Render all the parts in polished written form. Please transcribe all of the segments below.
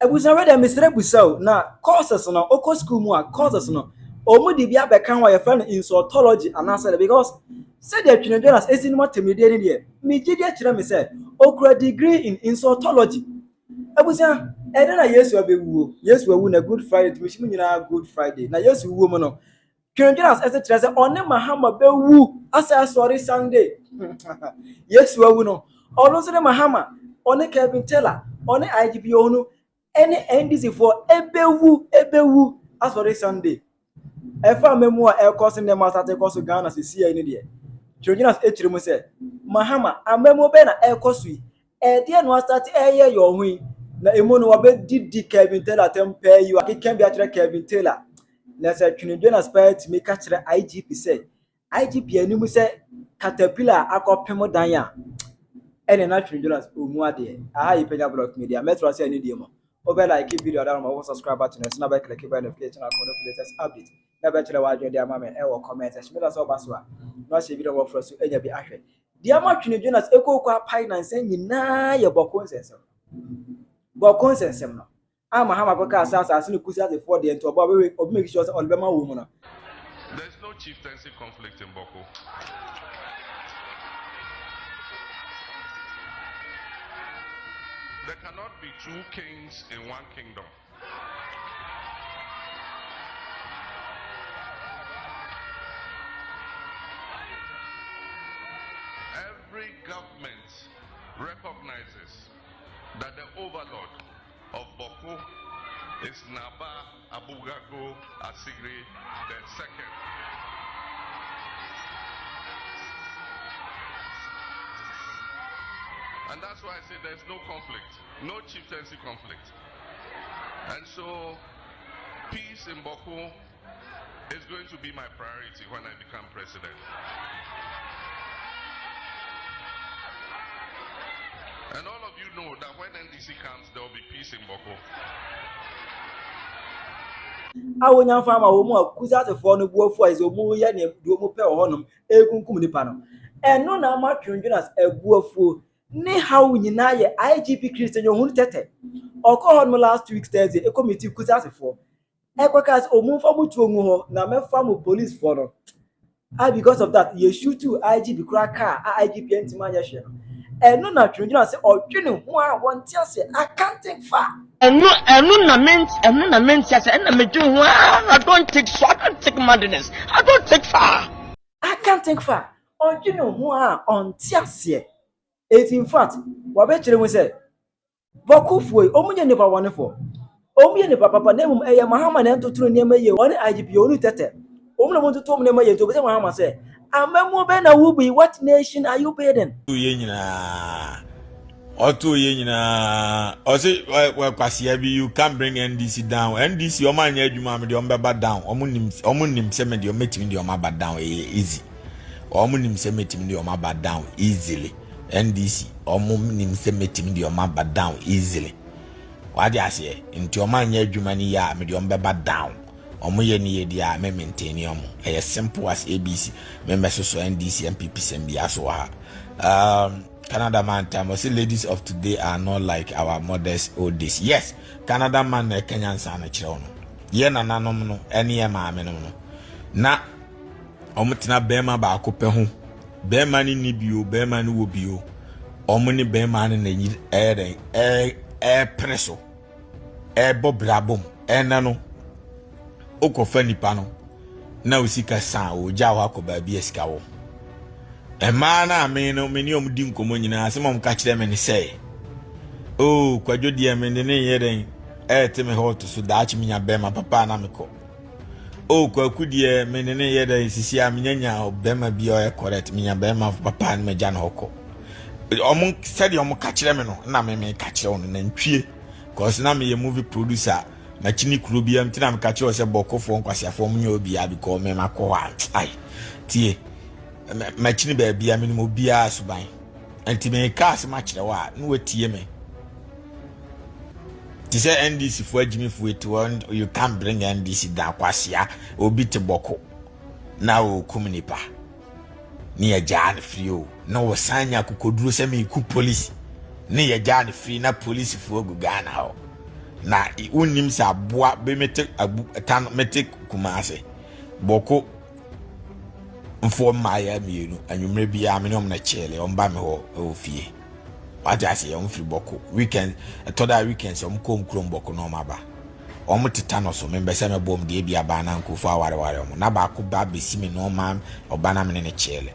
ebusa we dem misre busao na courses no oko school mu a courses no omu di bia be kan wa ye friend in zoology and answer because say the Twene Jonas esinimo temide ni de me gidi a kire me say okura degree in zoology ebusa ede na Yesu abewu Yesu awu na Good Friday timishi nyina Good Friday na Yesu wuo mu no Twene Jonas ese kire say one Mahama bewu asa sorry Sunday Yesu awu no ono so Mahama one Kevin Taylor one IGP Yohonu any NDC for ebewu as for this Sunday. Efa memu a course in the master course Ghana se see any there. Twene Jonas echirimu say Mahama amemu be na course wi. Dey no start eye your hui na emu no wabe didi Kevin Taylor tempe you akikan bi akire Kevin Taylor. Na say Twene Jonas part make akire IGP say IGP animu say caterpillar akopem dan ya. Ene na Twene Jonas omu ade. Aha Penyah block media metro say any dey mo. Over like video down my subscribe button and snap click the notification icon for the latest update. Never tell why you dey mama e wo comment e share so baso a. No share video wo for so enya bi ahwe. Dia ma Twene Jonas ekokwa finance nyina ye bokon sensem. Bokon sensem no. Mahama ko ka asase no kusi ase for the ento oba we obi make sure say olbema wo mu no. There's no chieftaincy conflict in Bawku. There cannot be two kings in one kingdom. Every government recognizes that the overlord of Bawku is Naba Abugago Asigri II. And that's why I say there's no conflict, no chieftaincy conflict. And so, peace in Bawku is going to be my priority when I become president. And all of you know that when NDC comes, there will be peace in Bawku. Awonya fama wo mu akuza se fo no buofo ize omu ye ne do mu pe ohonum ekunkum nipa no eno na ma Twene Jonas ebuofo ni how nyina ye IGP Christian Yohonu tete okọ hon last week Thursday e committee kuza se fo ekwakas omu fo mu tuomu ho na mefa mu police for no because of that ye shoot to IGP kura car IGP entima ya hwe no eno na Twene Jonas se odwene ho a wonte ase accounting fa enu na ment yes and me do I don't take madness. I don't take far. I can't take far. Odwene ho a onte ase in fact wabe kire mu say Bawku fuoi omunye ne ba wone fo omunye ne papa na mum eye Mahama na ntotoro ne maye wone IGP Yohonu tete omuna mo ntotom ne maye to be say Mahama say amemu be na wubi what nation are you bearing ye nyina oto ye nyina o say kwasia bi you can bring NDC down NDC o ma anya adwuma me de o mbeba down omunim se me de o metimi de o ma ba down easy omunim se metimi de o ma ba down easily NDC omunim se metimi de o ma ba down easily wadi ase nti o ma anya adwuma ni ya me de o mbeba down omoye ni ye dia me maintain omo e simple as ABC member so NDC MPP sembia so ha Canada man time I say ladies of today are not like our mothers old days. Yes, Canada man Kenyan sana chiro no ye na nanom no ene ye maame no na omutina bema ba akopɛ ho bema ni bio bema ni wo bio omo ni bema ni na nyi preso bobrabom ena no okofa nipa no na osika san o ja wa ko ba bi esika wo na me no me ni omdi nkomo nyina asem ka kire me ni say oh kwadwo die me ne ye den teme hot so daachi minya bema papa na me ko oh kwaku die me ne ye den sisi a minya bema bi o correct minya bema papa na me ja na hoko omo said omo ka kire me no na me ka kire ono na ntwie cause na me ye movie producer na chini kuro bi am tina me ka kire o se bokofo nkwasiafo mo nya obi ya because me makọ ai tie machini ba bia me no bia suban anti me cars ma kire wa no watie me ti say NDC fo agimi fo eto you can bring NDC da kwasia obi te boko na o kumnipa ni ya jan free o na wo sanya kokoduro se me ku police ni ya jan free na police fo gu Ghana ho na unim sa aboa be mete tan mete Kumase Bawku mfo maya mienu anwumre bia me nom na chele omba me ho ofie waja se yom free Bawku weekend toda weekends kom krom Bawku no maba teta no so membe se me bom de bia ba na nkofo aware na ba ko ba besi me no man obana me ne chele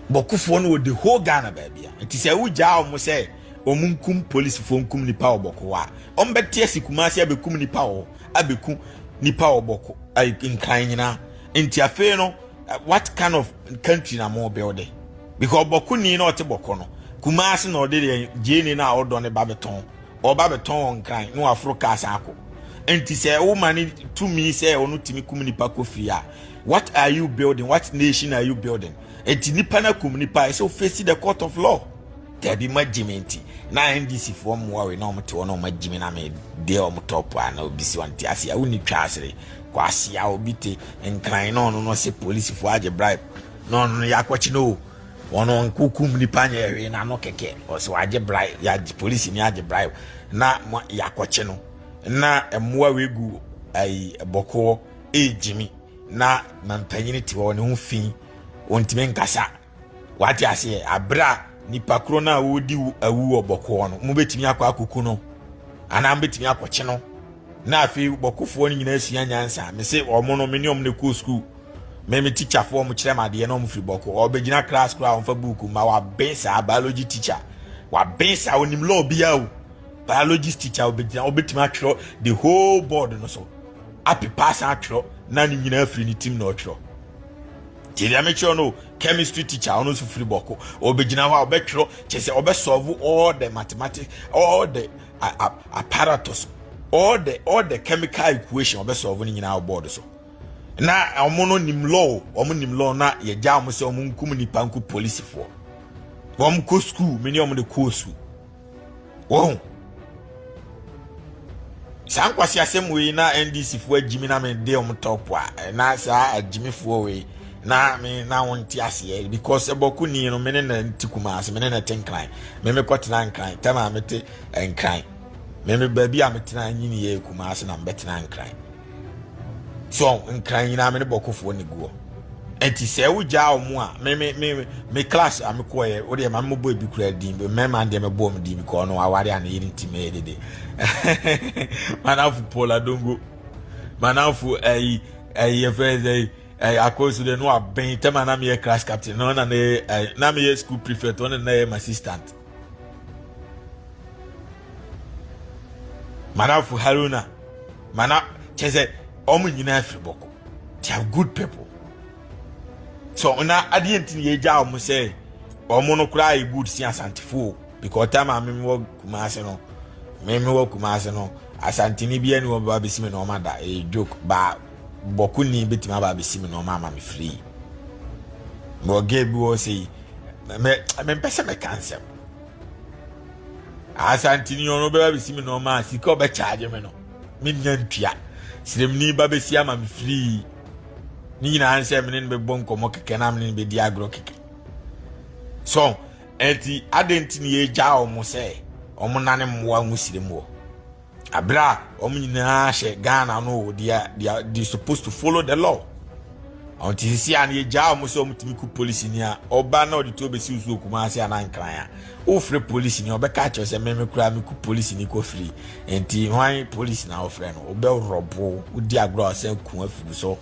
Bawku fo no the whole Ghana ba bia nti se wugya omo se omunkum police fo nkum nipa Bawku wa ombete asi Kumase abekum nipa o abeku nipa Bawku ai nkan nyina nti afe no what kind of country na more building because Bawku ni na ote Bawku no Kumase na ode jeni na odo ne babeton o babeton nkan no Africa asako enti say woman to me say onu timi kum nipa kofi a what are you building, what nation are you building enti nipa na kum nipa so face the court of law there be magimenti na NDC form wa we na omte wono magimi na me de omtop ana obisi wanti ase a woni twa asere kwase a obite nkran no se police fo age bribe no yakwachi no wono nkukum nipa nya ewe na no keke o so age bribe ya police ni age bribe na yakwachi no na emwa wegu ai Bawku ejimi na mampanyini ti wo ne ho fi ontime nkasa wati ase abra nipa kro na wodi awu Bawku no mo betimi akwa akuku no ana betimi akwachi no na afi Bawku fo ni nyina asua nyansa me se omo no me ni om ne ko school me teacher fo mo kire made na om free Bawku obegina class kra on fa book ma wa besa biology teacher wa besa onim law bia o biology teacher obetimi atwro the whole board no so api pass atwro na ni nyina free ni team no atwro Tiria make sure no chemistry teacher ono so free Bawku obegina ho obetwro chese obesolve all the mathematics all the apparatus all the chemical equation obesolve ni nyina board so na omo nim law na ye ja omo se omo nkum nipa nku police fo omo ko school many omo de ko school wo san kwasi asem we na NDC fo agimi na me de omo top a na sa agimi fo we na me na wonti ase because Bawku ni no me na ntikumase me na tenkran me kwotena nkran tama mete nkran me baabi a metena nyini ye Kumase na mbetena nkran so nkran nyina me Bawku fo ni guo enti se wugya omo a me class amekoye wo de ma mbo ebi kura din be me man de me bom din ko no aware an yiri ntime dede manafu Pola Dongo manafu friends akosu de no aben tema na me class captain no na me school prefect on na my assistant manafu Haruna mana chese omu nyina free Bawku they are good people so na adienti ye ja omu say omu no kura e good si asantifo because time am wo Kumase no me wo Kumase no asantini bia ni wo ba besime no mada e joke ba Bawku ni betima ba besime no mama me free mo gebi wo say me pese me cancel asantini ono ba besime no ma sika oba charge me no me nyantua siremni ba besi ama me free ni nyina anse me ne be bonkomo keke na me ne be di agro keke so enti adenti ni ye ja omo se omo nane mwa ngusiremu abra omo nyina hye Ghana no they supposed to follow the law until see an ye ja omo so omo timiku police ni a oba na odi to be si usu Kumase anankran a o free police ni obeka cho se meme kura miku police ni ko free enti hwan police na o free no obe robo odi agro se ku afu so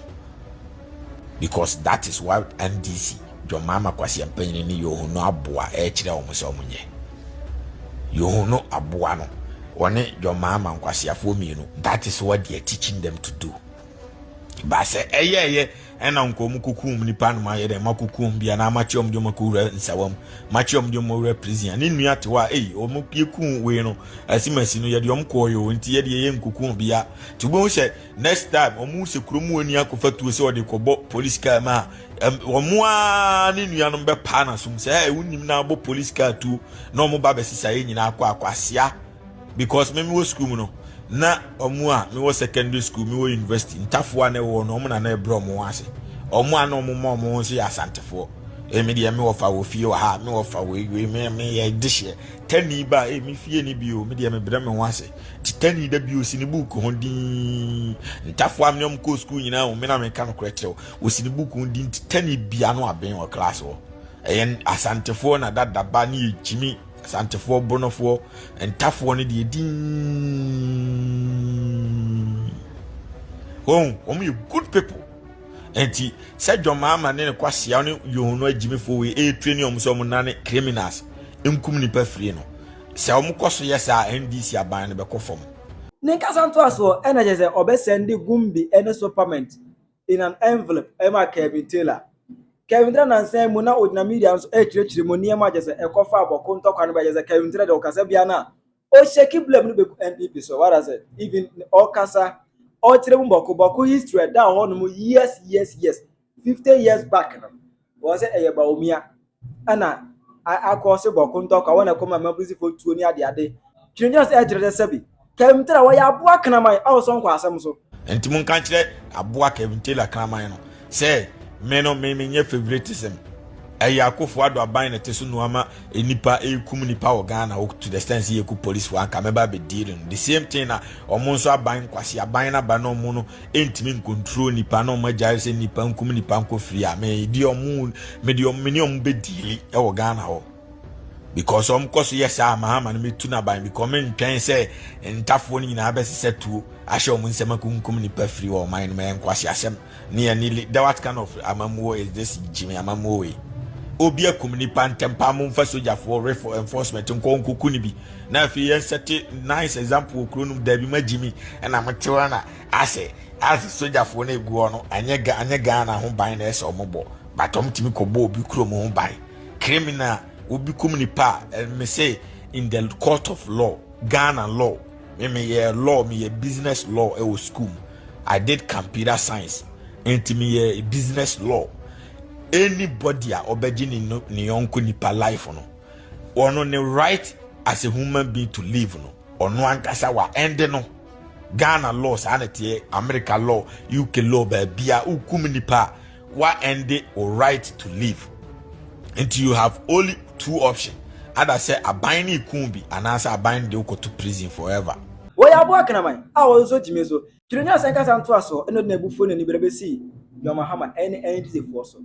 because that is why NDC John Mahama kwasi ampanyi ni Yohonu aboa kire omo se omo nye Yohonu aboa no one John Mahama kwasi afo mienu that is what they are teaching them to do ba se ena nkomu kukum ni panu ma yede makukum bia na machom de makura nsawam machom de mo represent ni nua te wa omu yekum we no asimasi no yede omkoyo nti yede ye nkukum bia tubo se next time omu se kromu ani akofatu se ode kobo police car ma omu a ni nua no be pa na sum se unim na abo police car tu na omu ba besisa ye nyina akwasea because me wo school no na omu a me wo secondary school me wo university ntafo na wo no omu na ebro mo ase omu a no omu mo so ya asantefo Media me offer with you, ha, me offer with me, a dish. 10 ba, me fear ni bio, media me brem once. 10 the bios in the book, hondi. Tough one young co school, you know, men I can correct you. Was in the book, hondi 10 piano being or class or. And Asante for na that bani Jimmy, Asante for Bono for, and tough one the din. Oh, you good people. Enti said your mama ne kwasi ya ne Yohonu Ajime for we train you so nane criminals nkum ni pa free no se o mkoso yesa NDC aban ne be kofom ne kasanto aso energy say obesend gumbi ene supplement in an envelope ema Kevin Taylor na say mu na ordinary media so chirechire mo niema je say ekofa aboko ntokwa no be je say Kevin Taylor de okasa bia na o sheki blame no be NPP so what I said even okasa all chire Bawku history down one years 50 years back no was say eye baomia ana akose Bawku ntokwa wana koma mabuzi for tuo ni ade Twene Jonas chire sabi Kevin Taylor wa ya aboa kanaman a so nkwa asem so enti mun kan chire aboa Kevin Taylor kanaman no say me nye favoritism akofo ado aban na teso no ama enipa ekum nipa o Ghana to the extent ye ku police wa ka meba be dealing the same thing na omonso aban kwase aban na ba no mu no entimi control nipa no magya se nipa nkum nipa nko free a me di omu me di omu be deal e wo Ghana ho because koso yes Mahama no metu na ban because me ntwen se ntafo ni na be se tu ahye omu nsema kunkum nipa free o man me nkwase asem ne ni that what kind of amamuo is this Jimmy amamuo we obi akum nipa ntempa mo mfa soja for enforcement nkoku ni bi na afi yen set nice example okronum da bi magimi na mtewa na ase soja for na egu no anye Ghana ho ban na ese omobo batom timi kobo obi krom ho ban criminal obi kum nipa me say in the court of law Ghana law me ye law me ye business law e was school I did computer science into me ye business law anybody a obeji ni yonko nipa life no ono ne right as a human being to live no ono ankasa wa end no Ghana law sanity America law UK law ba bia ukum nipa wa end or right to live until you have only two options either say abine kumbi and answer abine de go to prison forever wo ya aboa kanaman a wo so jimezo Twene Jonas kasanto aso eno na ebufo na ni berebesi yo Mahama NDC for so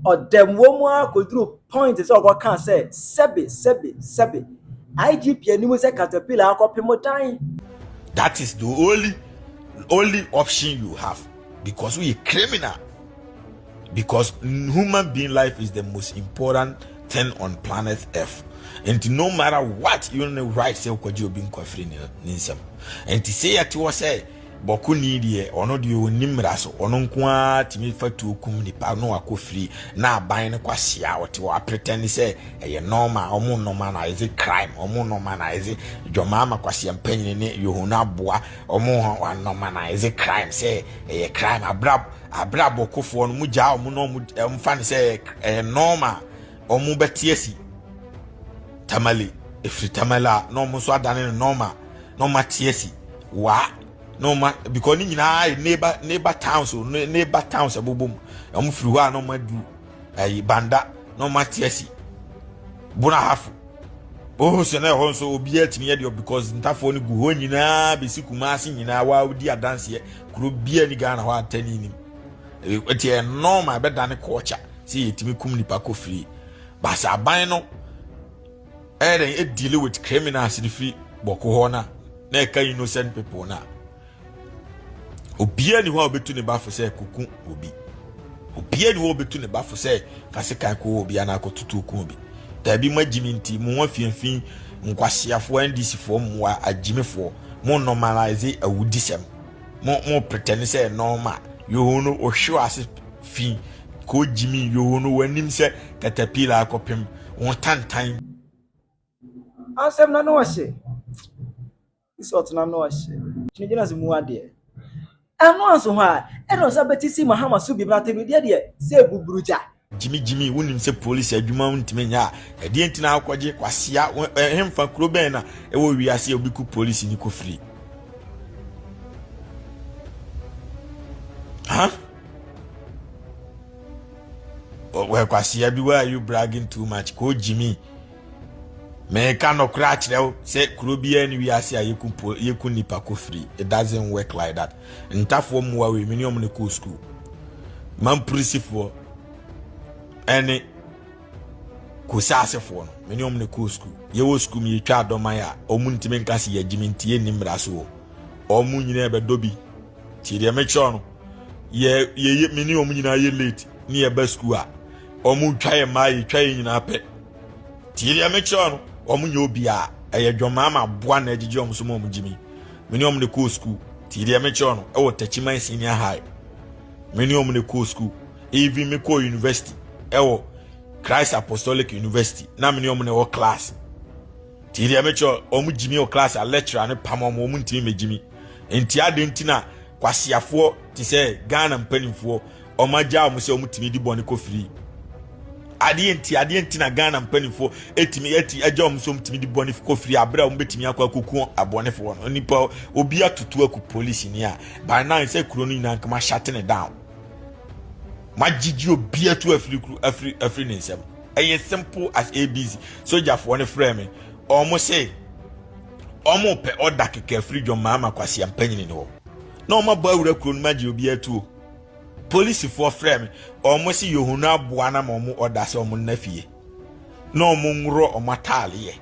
odem wo mu akoduru point is ogo kan say sebe IGP animu say caterpillar akopemo dan that is the only option you have because we are criminal because human being life is the most important thing on planet Earth and no matter what you know right say kwaji obi nkwafiri ni nsem and to say at what say Bawku ni die ono de onimra so ono nkoa timi fatu okum nipa no akofiri na aban ne kwasea wote wa pretend say eye normal omo normalize crime omo normalize jomama kwasea mpanyin ne Yohonu aboa omo wa normalize crime say eye crime abrab okofo no mugya omo no mfa ne say normal omo betiesi tamale efri tamala no mo so adane normal tiesi wa no ma because ni nyina neighbor towns abobom am firi ho a no ma du banda no ma tiesi buna hafu se na ho so obi atimi ye de because ntafo ni gu ho nyina besi kumase nyina wa odi adanse kuro bia ni Ghana ho atani ni eti normal be dane culture si etimi kum nipa ko free basa aban no deal with criminals ni free Bawku ho na ka innocent people na obia ni ho obetu ne bafo say kuku obi obia ni ho obetu ne bafo say fase kan ko obi ana akotutu ku obi dabi magimi nti mo wa fianfin nkwasiafo NDC fo mo agimefo mo normalize awudisem mo pretend say normal Yohonu ohwe ase fi ko jimi Yohonu wanim say caterpillar akopem won tantan asem na no wahye isot na no wahye Twene Jonas mu ade eno anso ho a eno sa betisi Mahama so bi brate bi de se buburuja jimi wonim se police adwuma ntime nya e de ntina akwaje kwasea hemfa kuro ben na e wo wiase obi ku police ni ko free Well, kwasi abi, why are you bragging too much? Ko Jimmy. Me cannot crash there. Say Kurubia and we are say you could nipa ko free. It doesn't work like that. And tough one more we minimum the cool school. Man for any kusase for minimum the cool school. You school me child on my omuntimen kasi ya jiminti nimbraso. Omu nyina be dobi. Ti de make sure no. Ye minimum nyina ye late. Ni e be school a. Omu twa mai twa nyina pe. Ti de make sure no. Omu nyobia eye dwomama boa na agigi omso mo mjimi meni omne cool school ti de me cho no e wo tachiman senior high meni omne cool school even me ko university e wo Christ Apostolic University na meni omne wo class ti de me cho omu jimi o class a lecturer ne pam omu ntimi mejimi enti ade ntina kwasiafo ti se Ghana mpanimfo omaja omu se omu timi di boni ko free ade enti na Ghana mpanifo etimi aja omso mtimi di boni ko free abra ombetimi akwa koku abonefo no nipa obi atutu aku police ni a by now say kuro no nyina nkama shutting it down magigi obi atu afri ne nsem eye simple as abc soldier for ne frame omo say omo pe order keke free jo mama kwasi ampanyini ne wo na omo ba awura kuro no magi obi atu police for frame omo si Yohonu aboa na mo order se omo nafie na omo ngro omo atale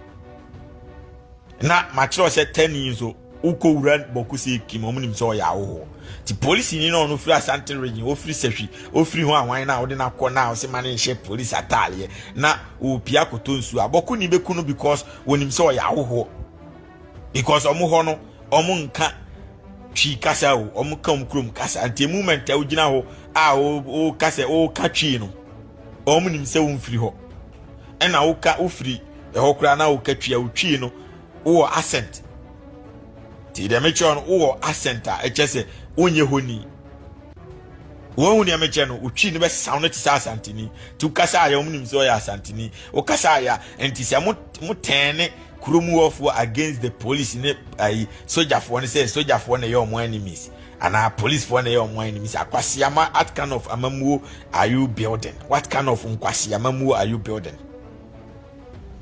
na matro se 10 years uko wura Bawku se kim omo nim so ya wo ti police ni no free Asante region o free sehwi o free ho anwan na ode na kọ na o se mane she police atale na o pia koto nsu Bawku ni beku no because wonim so ya wo because omo ho no omo nka twi kasa o omo kam krom kasa anti movement a ugina ho a o kasa o ka twi no omo nim se won firi ho ena o ka o firi e ho kra na o ka twi a o twi no o accent ti de mecho no o accent a echese onye honi wo hu ne meche no o twi no be sound ti sa asantini tu kasa ya omo nim se o ya asantini o kasa ya enti se mo tene kuromu ofo against the police ne soldier for ne say soldier for ne your enemies and our police for ne your enemies akwasiama what kind of amamuo are you building what kind of nkwasiamamuo are you building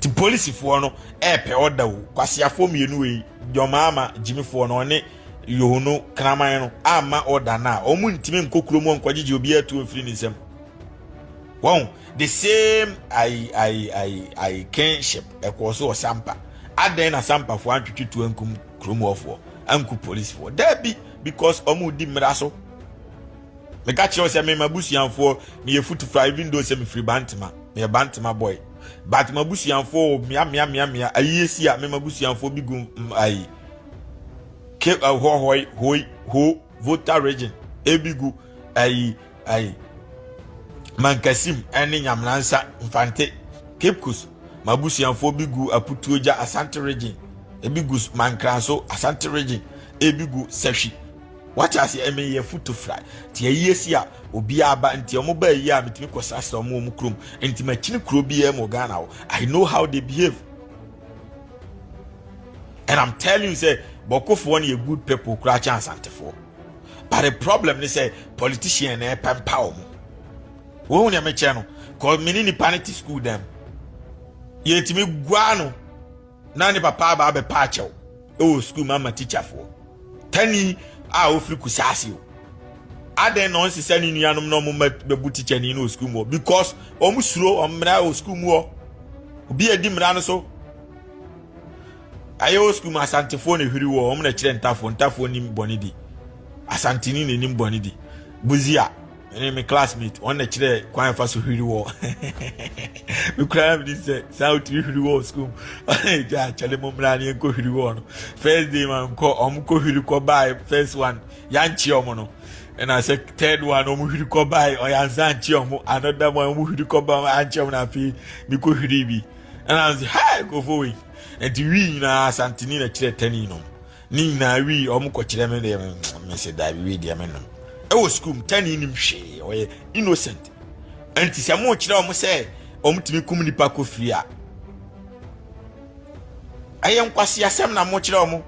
the police for no pe order wo kwasiafo mienu we jomama jimi for no ne Yohonu kraman no ama order na omu ntime nkokuromu nkwagigi obi atu mfiri ni nsem wow the same I kinship ekwoso o sampa aden na sampa fo antwetwetu ankum kromu ofo anku police for there be because omu di mraso me ka che o se me mabusianfo me ye foot 5 windows se me free bantima me bantima boy but mabusianfo mia ayesi a me mabusianfo bigu ai ke ho voter region ebigu ai Mankasim ene nyamlansa mfante Kepkus mabusianfo bigu aputuoja Asante region ebigu mankranso Asante region ebigu sehwi what as ye foot fry ti ayesi a obi aba nti omo ba yi a mitimi kosasa omo krom nti machini kro bi e mo Ghana I know how they behave and I'm telling you say Bawku for one a good people kra chance antefo but the problem is say politician e pampa omo wo hu ne meche no ko mini ni panity school dem ye timi guano na ni papa ba be pa chew o school mama teacher for tani a ofri kusasi o aden no nsi sani nuanom no mo bebu teacher ni no school mo because omu suro omra o school mo obi edi mra no so ayo school ma Asante phone hwiri wo omu na kire ntafo ni boni di Asante ni nim boni di buzia my classmate on the chair quite fast to hear war. We cry this South Hiri War school. Yeah, Chalemomrani and Kohiri War. First day, man, Hiri by first one, Yan Chiomono. And I said, third one, Omuhiri by or Yan Chiomo, another one, Muhiri by and Chonafi, Miko Hiribi. And I was, hi, go for it. And to we na Santinina Chair Tenino. Nina, we Omuko Chilemen, Mr. David, we dear men. E school 10 nim hwe o innocent anti se mo kire o mo se o mutimi kum nipa ko free a ayen kwase asem na mo kire o mo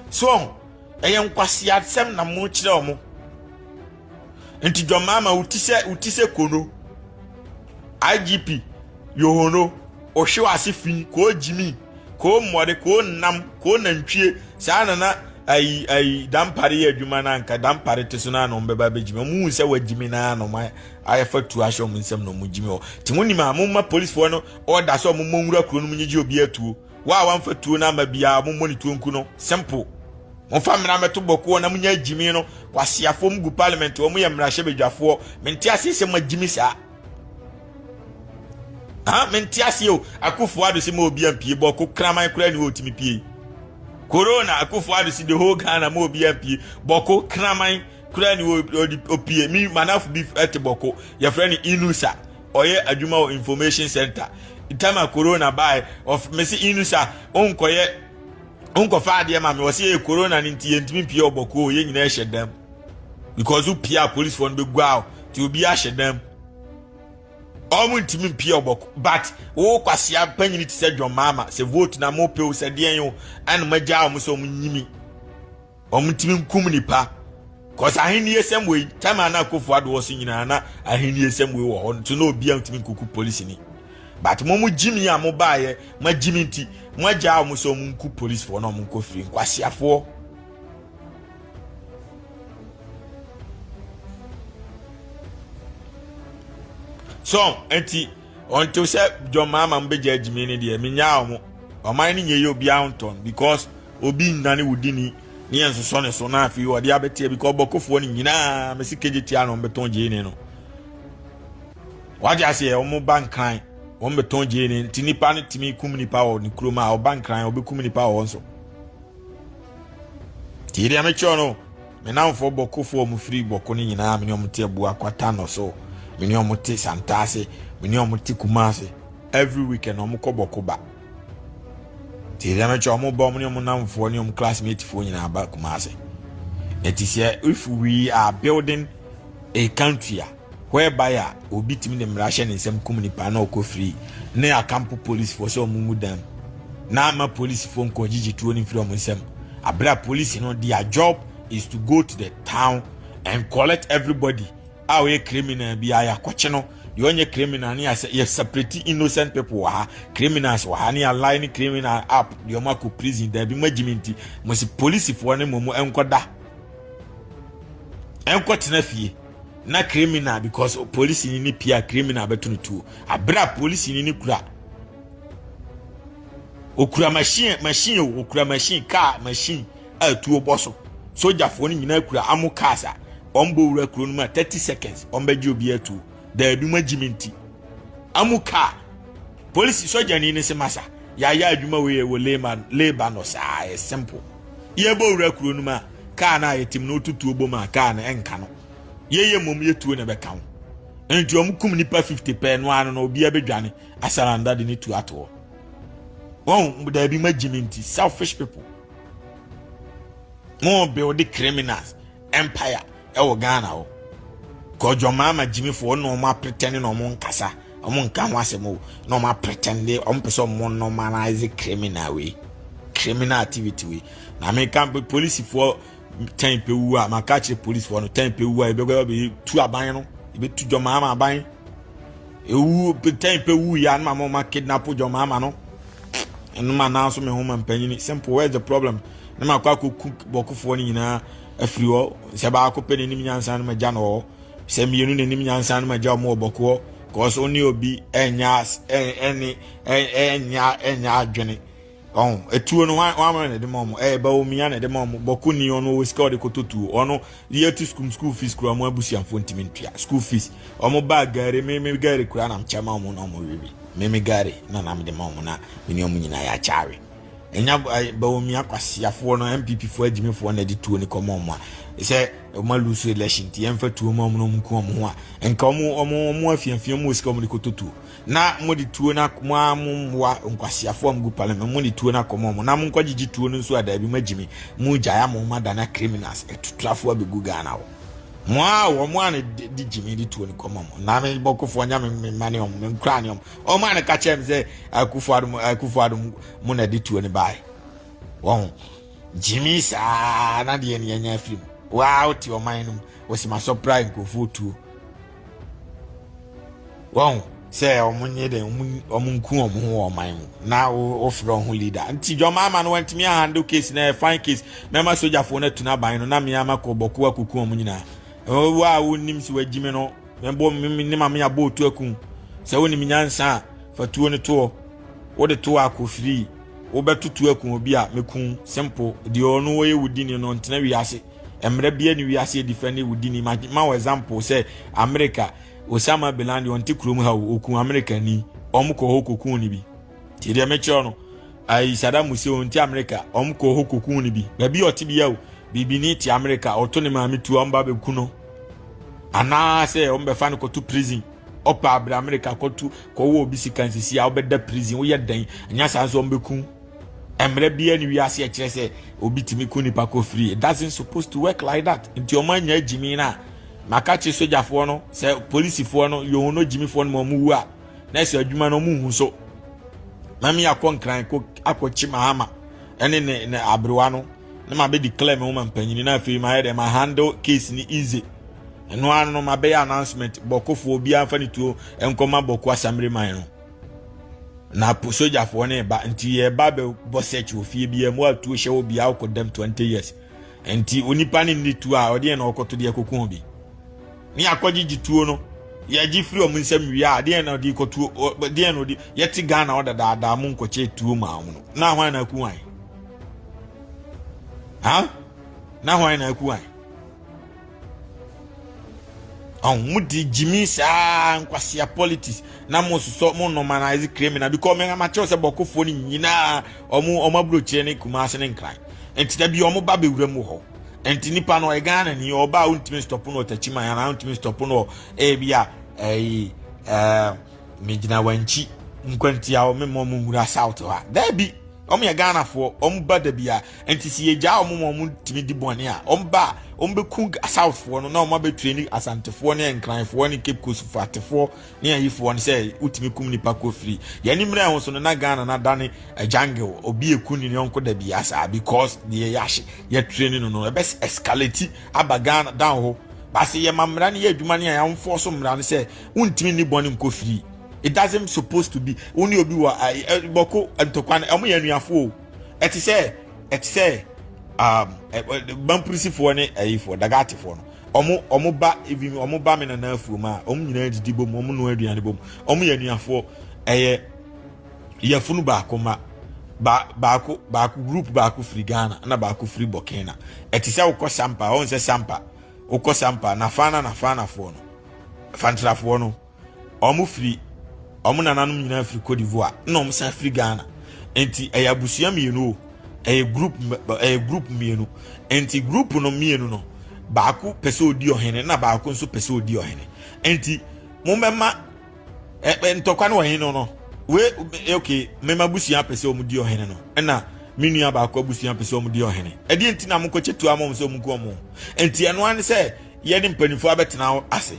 so ayen kwase asem na mo kire o mo Nti Jomama utise kono IGP Yohonu ohwe asefi ko jimi ko mmode ko nam ko nantwie saa na ai dampare ya adwuma na nka dampare teso na no mbeba bejimi mu nse wajimi na no ma ayefa tu ahwe mu nsem no mu jimi o ti munima amuma police fo no order so amuma nwura kuro no munyi obi atuo wa mfa tuo na ma bia amuma ni tuo nku no simple mo famina meto boko na munya jimi no kwasiafo mu gu parliament wo mu ye mrahye bedwafo menti asese ma jimi saa menti ase o akufo ado se ma obi ampie boko kraman kura ni otimi pie corona akufo ado se the whole Ghana ma obi ampie boko kraman kura ni opie mi manafu bi ete boko ya friend Inusa oye adwuma o information center itama corona by of mesi Inusa onko faade ma me wo se corona ni nti yentimi pie oboko ye nyina ehedam because who pia police for be gwa ti obi ahedam omu ntimi pie oboko but wo kwasia panyini ti se Jomama se vote na mo pe o se de yo an magya o so mu nyimi omu ntimi nkum nipa cause ahini esem we time na akofo ado wo so nyina na ahini esem we wo to no obi ntimi nkuku police ni but mo jimi a mo baaye ma jimi nti mo agya o so mu nku police for no mo nko free kwasiafo so enti until say Jomama mbeja jimi ni de menya o oman ni nye obi anton because obi ndane wudini ni enso so ne so na afi o de abetie because bokofo ni nyina mesikeje tia no beton je ni no waje ase o mo bankran o beton je ni tinipa ni timi kum nipa o ni kroma o bankran o be kum nipa o nso ti de amecho no me na mfo bokofo mu free boko ni nyina me ni o mte bu akwata no so me ni o mte santase me ni o mte kumase every weekend o mo koboko ba ti de amecho o mo bo mo ni o mo na mfo ni o classmate fo nyina ba kumase it is here if we are building a country whereby obi timi ne mrahye ne nsem community pa na okọ free na akampo police for so mu dam na ma police for nko gigi tuo ni free nsem abra police no their job is to go to the town and collect everybody our criminal bi aya kwache no the only criminal ni you separate innocent people wa criminals wa ni align criminal up the omako prison there bi magimenti mo si police for ne mo enkoda enkotena fie na criminal because police ni pia criminal betunu tu abra police ni kura okura machine car machine atu oboso soldier fo ni nyina kura amu kasa ombo wura kuro no 30 seconds ombeji obi atu da bi magimenti amu car police soldier ni se masa ya adwuma we labor no sa simple ye bo wura kuro no ma car na yetim no tutu obo ma car na enka no ye mom ye tuo na be kan enti kum nipa 50 pe no anu no obi abedwane asaranda de ni tu ato won da bi magimenti selfish people more build the criminals empire e wo Ghana o ko Jomama jimi fo no ma pretend no mo nkasa o mo nka ho asemo no ma pretend o mo pese mo normalize criminal activity we na me kan police for tempe wu a makache police for no tempe wu a be tu aban no be tu Jomama aban ewu tempe wu ya na ma kidnap Jomama no enu ma na so me ho ma mpanyini simple where's the problem na ma kwa cook bokufo ni nyina afiri ho se ba akopɛ ne nim nyansa no magya no se mienu ne nim nyansa no magya mo boko cause oni obi enya adwene etuo no wa ne de mom ba omia ne de mom boko ni ono we score de kototu ono ye to school fees kura mo abusiamfo ntimi ntua school fees omo ba gare me gare kura na mchama mo no mo webi me gare na na me de mom na me omu nyina ya chawe enya ba omia kwasiafo no MPP fo adimi fo na de tuo ni komo mo a say o lose election ti emfa tuo mo no mku mo ho a enka mo afiamfiam mo sika mo de kototu na mo de tuo na mo wa nkwasiafo am gu parliament mo de tuo na komo mo na mo nkogigi tuo no nso ada bi magimi mo jaya mo madana criminals etutrafo abegu Ghana wo mo an di jimi di tuo ni komo mo na me bokofo nya me mane o me nkra ne o man ka chem say akufo adu mo na di tuo ni bai won jimi sa na de ne nya film wow ti o man no was my surprise go foto wow say omunye de omunku omu man mu na o fro ho leader nti Jomama no went me handle case na fine case mema soldier for na tuna ban no na me amako Bawku akuku omu nyina wa wonim si wagime no membo me ma me abotu akun se wonim nyansa fatuo ne to wo de to akofiri wo betutu akun obi a mekun simple de ono we wudini no ntena wiase emre bia ni wiase defend wudini ma example say America Osama bin Laden onti krom ha okun America ni omko hokokun ni bi ti de mecho no ai Saddam Hussein onti America omko hokokun ni bi ba bi oti bia o bibi ni ti America oto ni ma metu amba be kuno ana say ombe fan ko to prison opa abra America ko to ko wo obi sikansisi a obeda prison wo ye dan anya sa so ombe kun emre bia ni wiase e kire say obi timi kun ni pa ko free. It doesn't supposed to work like that. Nti omanya jimi na makachi soja fo no se police fo no Yohonu jimi fo no mu a na se adwuma no mu hu so mami akonkran ko akochi Mahama ene ne abrewa no na ma be declare me woman panyini na afi ma head ma handle case ni easy eno anu no ma be announcement bokofo obi afa ni tuo enkoma Bawku asamre man no na soja fo ne ba nti ye ba be bo search ofie bi am wa tuo hye obi akodam 20 years nti onipa ni ni tuo a ode na okoto de akokun obi ni akogigi tuo no ya ji free omun nsam wi a de na odi kotuo de na odi yeti Ghana oda da mu nkoche tuo ma mu no na hwan na ku wan ha na hwan na ku wan mudi jimi sa nkwasia politics na mo so mo normalize criminal because me ma che se Bawku ni nyina omo abrochire ne Kumase ne nkran enti da bi omo ba be wura mu ho enti nipa no e Ghana ni oba untimi stop no tachima ya na untimi stop no bia mejina wanchi nkwanti a o me mo wura south ha da bi omo ye Ghana fo omo ba da bia enti si eja omo timi di bone a omba ombe ku south fo no na omo be training asante fo ne nkran fo ne Cape Coast fo atefo ne ayi fo ne say utimi kum nipa ko free ya ni mre ho so na Ghana na dane jungle obi eku ni yonko da bia sa because the yashi ye training no e be escalate aba Ghana down ho ba se ye mamra ne ye adwuma ne ya mfo so mra ne say untimi ni bone nko free. It doesn't supposed to be only obi wa Bawku antokwan amo ye nuafo eti say bampurisi fo ne ayifo dagati fo no omo ba even omo ba me na afuo ma omo nyina didi bom omo no aduane bom omo ye nuafo ye funu ba akoma Bawku group Bawku free Ghana na Bawku free Burkina eti say ukọ sampa on say sampa ukọ sampa na fana fo no fantra fo no omo free omo nananum nyina free Cote d'Ivoire na omo sa free Ghana enti ayabusia mienu group mienu enti group no mienu no Bawku pese odi ohene na Bawku nso pese odi ohene enti momema ntokwa no ohene no we okay mema busia pese omudi ohene no na minua Bawku busia pese omudi ohene edi enti na mko chetu amom so mko omo enti eno an se ye ni mpanifo abetena ase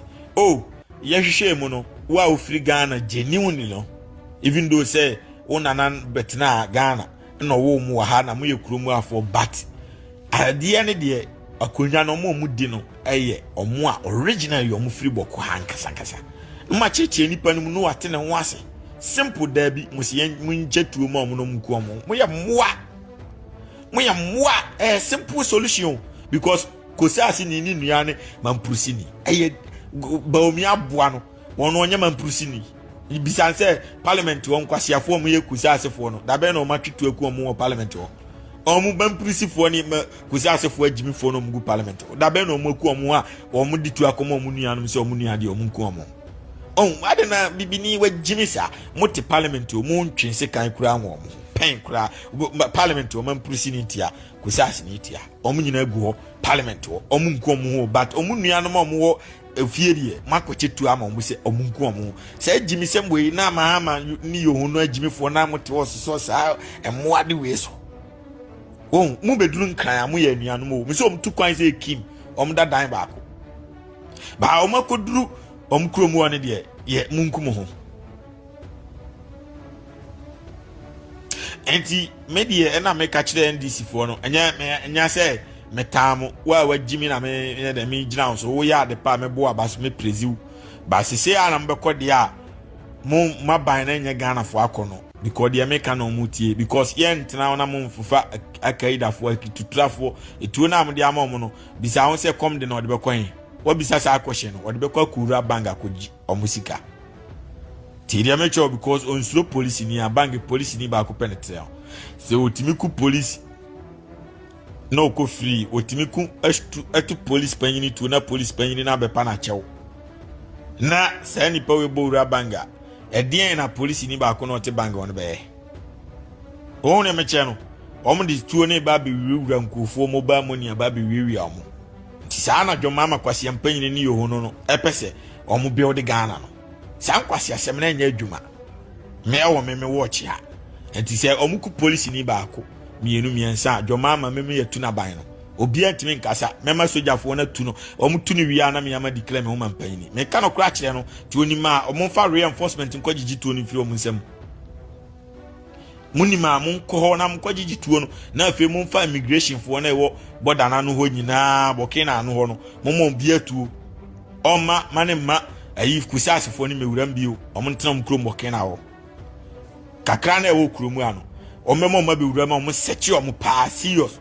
ye hwehwe mu no wa ofri Ghana genuine no even though say onanan betena Ghana no wo mu ha na mu ye kuromu afọ but ade ne de akonya no mu di no omo a original yo mu free Bawku hankasa kasa ma cheche nipa no no wate ne ho ase simple da bi musiye munjetuo mu no mu ko mu ye moa simple solution because kosasi ni nua ne mampurusi ni baomi aboa no wono onye mampurusi ni bisanse parliament won kwasiafo mu ye kusasefo no da be na o matwetu aku mu parliament wo omu bamprisifo ni kusasefo agimifo no mu parliament da be na o maku omu a o mu ditu akoma omu nuanum se omu nuade o mu nku omu ade na bibini wagimisa muti parliament o mu ntwense kan kura omu pen kura parliament o mamprisi ni tia kusasi ni tia omu nyina agu ho parliament o omu nku omu ho but omu nuanum omu ho efiedie makochetu ama omu se omu nku omu se agimise mbwe na Mahama ni Yohonu agimifo na muti wo so sa emoade we so mu beduru nkran amu ye nuanum o mi so omu tu kwan se kim omu da dan Bawku ba omu akoduru omu kromu one de ye munku mo ho enti media na me ka kire NDC fo no enya se metamo wa Jimmy na me gina so wo ya de pa me bo abaso me preziu ba sese ana mbekọ dia mo maban na nya Ghana fo akono because the American no mutie because yen tena na mo mfufa akaida fo akitutrafo etuo na amde ama mo no bisa won se come de na de bekọ yin wo bisa sa akwhye no de bekọ kura banga koji omusika ti amateur because on slow police ni abange police ni ba ko penetre se otimiku police no ko free otimiku etu police panyini tu na police panyini na be pa na chew na sa ni pa we bowura banga edien na police ni ba ko no te banga won be o ne meche no o di tuo ne ba be wiwura nkofo mo ba mo ni ba be wiwi amo ti sa na dwomama kwase panyini ni Yohonu no epese o mo build Ghana no sa nkwase asem na nya adwuma me ewo me watch ha enti se o muku police ni ba ko mienu miensa dwomama me yetu na ban no obi antimi nkasa mema sojafo na tu no o mu tu ni wi ana me yama declare me woman panyini me ka no kra kire no ti oni ma o mo fa reinforcement nkogigi tu oni firi o mu nsam muni ma mo nko ho na mo kogigi tu no na afi mo fa immigration fo na ewo border na no ho nyina bokina no ho no mo bi atu o ma mane ma ayi kusase fo ni mewuram bio o mo ntena mo krom bokina ho kakra na ewo kromu ano o memo ma be wuram o mo sechi o mo pa serious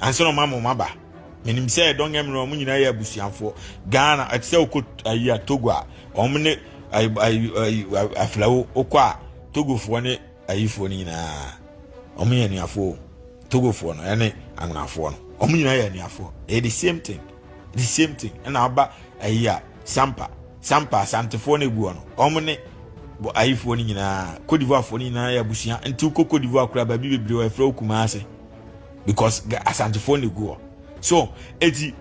anso no mama maba menim say don get me no mo nyina ya busuanfo Ghana atse okọ ayi Togo a o mo ne ayi aflawo okọ Togo fo ne ayi fo ni na o mo yani afo Togo fo no ene anafo no o mo nyina ya ni afo the same thing and aba ayi sampa santefo ne gu no o mo ne bo ayi fo ni nyina Cote d'Ivoire fo ni na ya busuan nti Cote d'Ivoire kura ba bebre o afra okuma ase because asante phone go so eti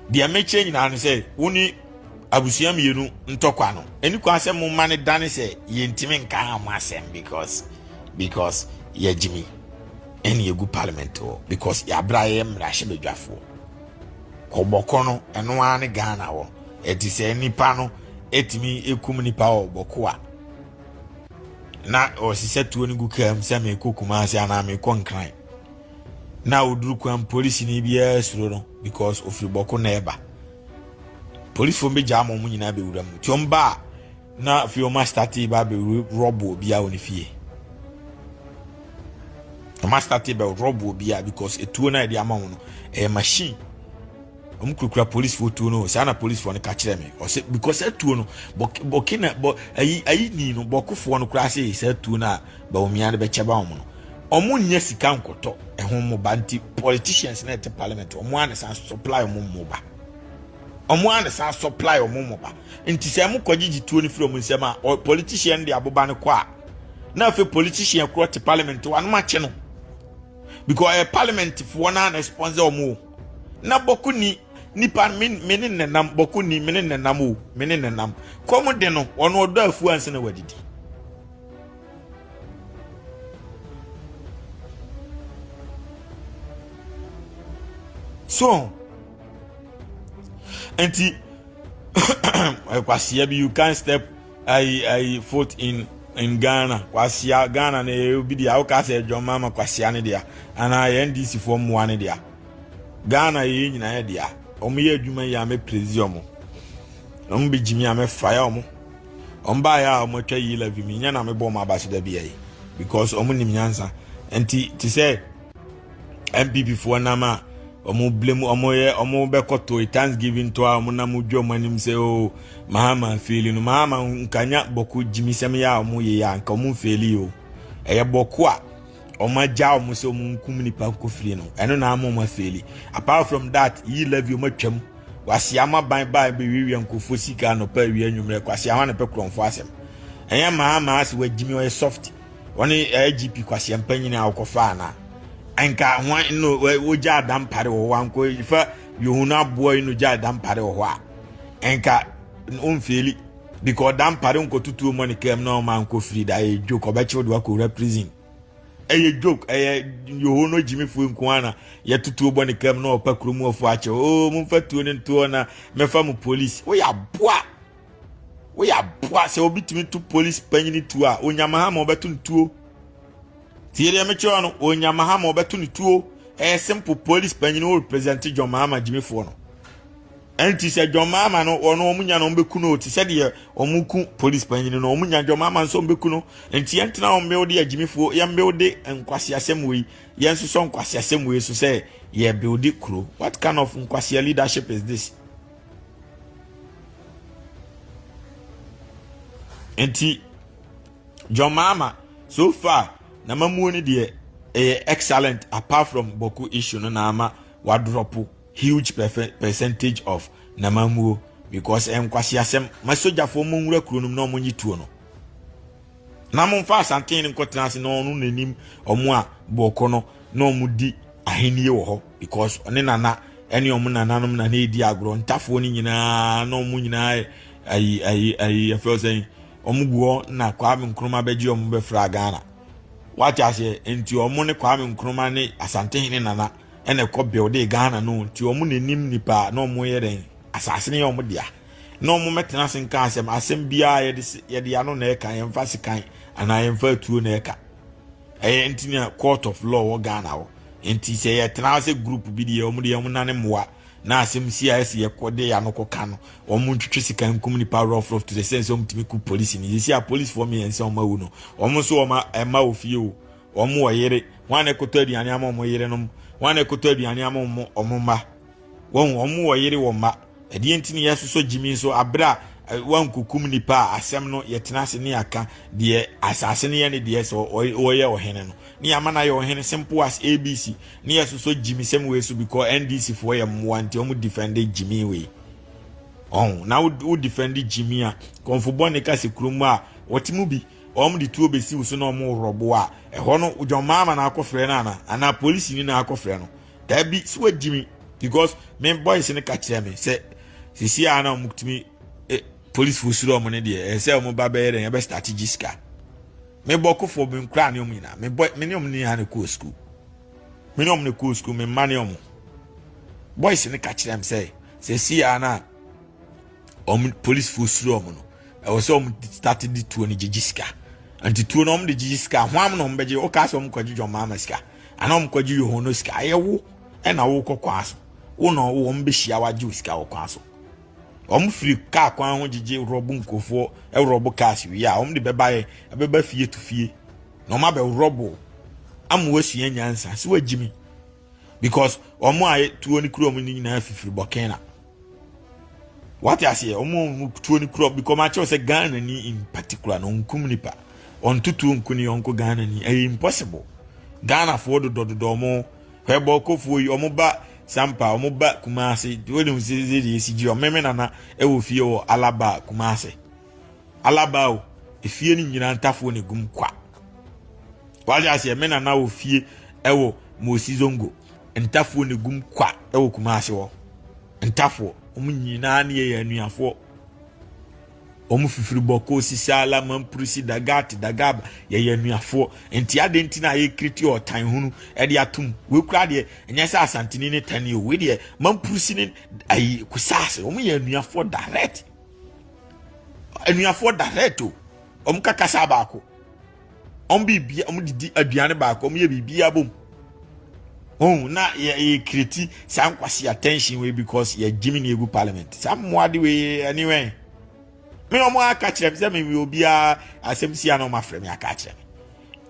dia meche nyina ne say woni abusia mienu ntokwa no eni kwa asem ma ne dane say ye ntimi nka amasem because ye Jimmy eni egu parliament o because ya braye mrahye bedwafo koboko no eno ane Ghana wo eti say nipa no etimi ekum nipa o boko a na o sise tuo ni gukam se me kokuma ase ana me konkran na oduru kwam police ni bia suro no because of boko na eba police fo meja mo mu nyina be wuram tiomba na fi o master ti ba be robo bia oni fie o master ti be robo bia because etuo na de ama no machine omukukura police fo tuo no sana police fo no ka kire me o se because etuo no bokina ayi ni no boko fo no kura se etuo na ba omia de be cheba omo no omo nya sika nkoto ehon mo banti politicians na te parliament omo an san supply omo mo ba omo an san supply omo mo ba nti se mo kogigi tuo ni from nsem a politician de aboba ne kwa na fe politician kro te parliament wa no ma che no because a parliament fo na sponsor omo na boku ni nipa mene nenam boku ni mene nenam o mene nenam komo de no ono odo afu anse na wadidi so anti kwasia bi you can't step I fought in Ghana kwasia Ghana na obi dia o ka se dwomama kwasia ne dia ana NDC fo mo ne dia Ghana ye nyina ye dia omo ye adwuma ya me presium omo be jimi ame fire omo omba ya omo twa yi la vimi nya na me bo ma ba se da bia yi because omo nim nyansa enti ti say MPP fo na ma omo blame omo be koto Thanksgiving to omo na mo dwo manim say o Mahama feli no Mahama nkanya boku jimi sem ya omo ye ya nka omo feli o eye boku a oma ja omo se omo nkum nipa ko firi no eno na amo ma feli apart from that yi love you matwam wase ama ban ba be wiwi nkofo sika no pa wi anwumre kwase ama na pe kronfo asem enya Mahama ase wa jimi o soft woni IGP kwase ampanyini akofa na anka ho no wo ja adam pare wo wanko ifa Yohonu aboy no ja adam pare wo a enka on feli because dam pare nko tutu mo ne kem na o man ko firi da e joke obechi wo ko represent eye joke Yohonu jimi fu nko ana ye tutu bo ne kem na o pa kromu ofu ache o mu fatuo ne nto na mefa mu police wo ya boa se obitimi tu police panyini tu a onyama ha ma obetu ntuo tiere me cho no onyama ha ma obetu ntuo a simple police penny no represent John Mahama Jimmy Fono. And he said John Mahama no or no munya no bekuno ti said ye omuku police penny no munya John Mahama so bekuno and ti entina on build the Jimmy Fo yam build and kwasi asem we yen so son kwasi asem we so say ye build it crew. What kind of kwasi leadership is this? And ti John Mahama so far na mamu ni de excellent apart from Bawku issue no na ama wa drop huge percentage of namamu because kwasi asem masoja fo mo nwura kuro num na omo nyituo no na mo fa asante ni nkotena se no no nanim omo a Bawku no na omo di ahenie wo ho because one nana ene omo nananom na edi agro ntafo ni nyina na omo nyina I feel saying omo guo na Kwame Nkrumah beji omo be fra Ghana what I say enti omo ne Kwame Nkrumah ne asante ni nana ene ko build Ghana no ti omo nanim nipa na omo yeren asase ne omo dia na omo metena sen kan asem bia ye ano na e kan yemfa sikan ana yemfa tuo na e ka enti na court of law wo Ghana wo enti se ye tena se group bi de omo nane moa na asem CIS ye kode ya no koka no omo ntwetwe sikan kum nipa rough to the sense omo timi ku police ni si a police for me ense omo wu no omo so ema ofie o omo wo yere wan ekoto aduane ama omo yere no wan ekoto aduane ama omo ma won omo wo yere wo ma edi ntini yeso jimi so abra wan kukum nipa asem no yetena se ne aka de asase ne ye ne de so oye ohene no ni amana ye ohene simple as ABC ni yeso jimi sem we so because NDC for ye mwanti omo defend jimi we na wo defend jimi a konfo ne ka se krumu a wotimu bi omo di tuo besi so na omo robo a eho no John Mahama na akofre na ana police ni na akofre no da bi so jimi because men boys ne ka kire me se sisi ana omo timi police fusuro omo ne de say omo ba be ye be strategic ka me Bawku for be nkra ne omo ina me boy me ne omo ni ha ne ko school me ne omo ne ko school me mane omo boys ne ka kire me say sisi ana omo police fusuro omo no e wo say omo started the tour ne jijiska anti tour no omo de jijiska hwam no omo beje o ka so omo kwaji John Mahama ska ana omo kwaji Yohonu ska ayewo e na wo kokwaso wo no wo omo be hia waji ska wo kwaso omo free car kwan ho gigi robo nkofo e robo cars wi a omo de beba fie to fie no ma be robo am wasua nyansa se wagimi because omo aye tuo ni kuro omo ni na fifiri bokena what I say omo tuo ni kuro because ma che say Ghana ni in particular no nkum nipa on tutu nkuni onko Ghana ni impossible Ghana for do omo he Bawku fo yi omo ba sampa omo ba Kumasi wonu zezi esiji o meme nana e wo fie wo Alaba Kumasi Alaba o efie ni nyina ntafo ne gum kwa waje ase me nana wo fie e wo Mosizongo ntafo ne gum kwa e wo Kumasi wo ntafo omo nyina na ye anuafo omo fifiri Bawku sisala mampurusi dagaba ye anuafo enti ade enti na ye kriti o tan hunu e de atum we kura de enya sa asantini ne tani o we de mampurusi ne ayi kusase omo ye anuafo direct o omo kakasa baako omo bibia omo didi aduane baako omo ye bibia bom na ye kriti san kwasi attention we because ye jimi ne egu parliament sam moade we anyway me omo aka kire me we obia asem sia na omo afre me aka kire me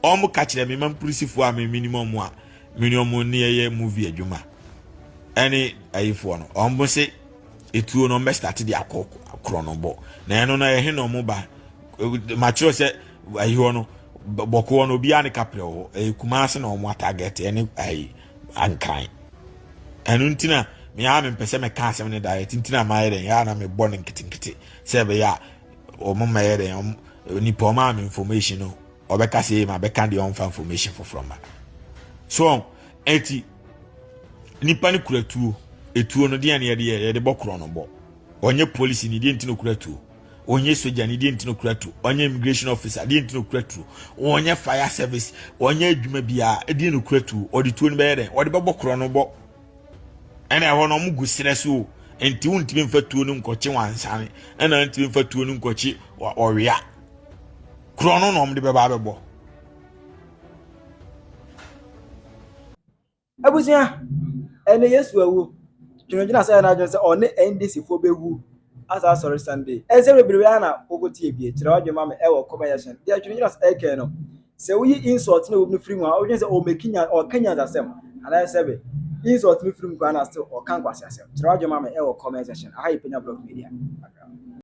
omo ka kire me mampurisifu a me minimum a minimum ne ye movie adwuma any ayifo no omo se etuo no me start di akro no bo na eno na ye he no mo ba ma kire se ayiho no Bawku no obia ne kapre o Kumasi na omo target any ai ankan enu ntina me ha me pese me ka asem ne diet ntina ma yere ya na me born nkitinkiti se be ya o mo ma yere ni po ma information no obeka se ma beka de on information for from ma so eti nipa ni kuratuo etuo no de ne ye de bokro no bo onye police ni de ntino kuratuo onye soja ni de ntino kuratuo onye immigration officer de ntino kuratuo onye fire service onye adwuma bia de no kuratuo odituo ni be yere odi bokro no bo ene ho no mugu streso enti wuntimi mfatuo no nkochi wansane ena ntimi mfatuo no nkochi owia kro no no mde beba bebo Abusia ene Yesu awu. Twene Jonas say na adwon say one NDC fo bewu. Asa sorry Sunday. Eze bebre ana ogotie bie. Kire wadwe ma me e wo comment section. Dia Twene Jonas eke no. Se wo yi insult na wo no free mu a odwen say o mekinya o kanya asem. Ana say be insult me free mu kwa na still o kan kwase asem. Kire wadwe ma me e wo comment section. Aha Penyah blog media.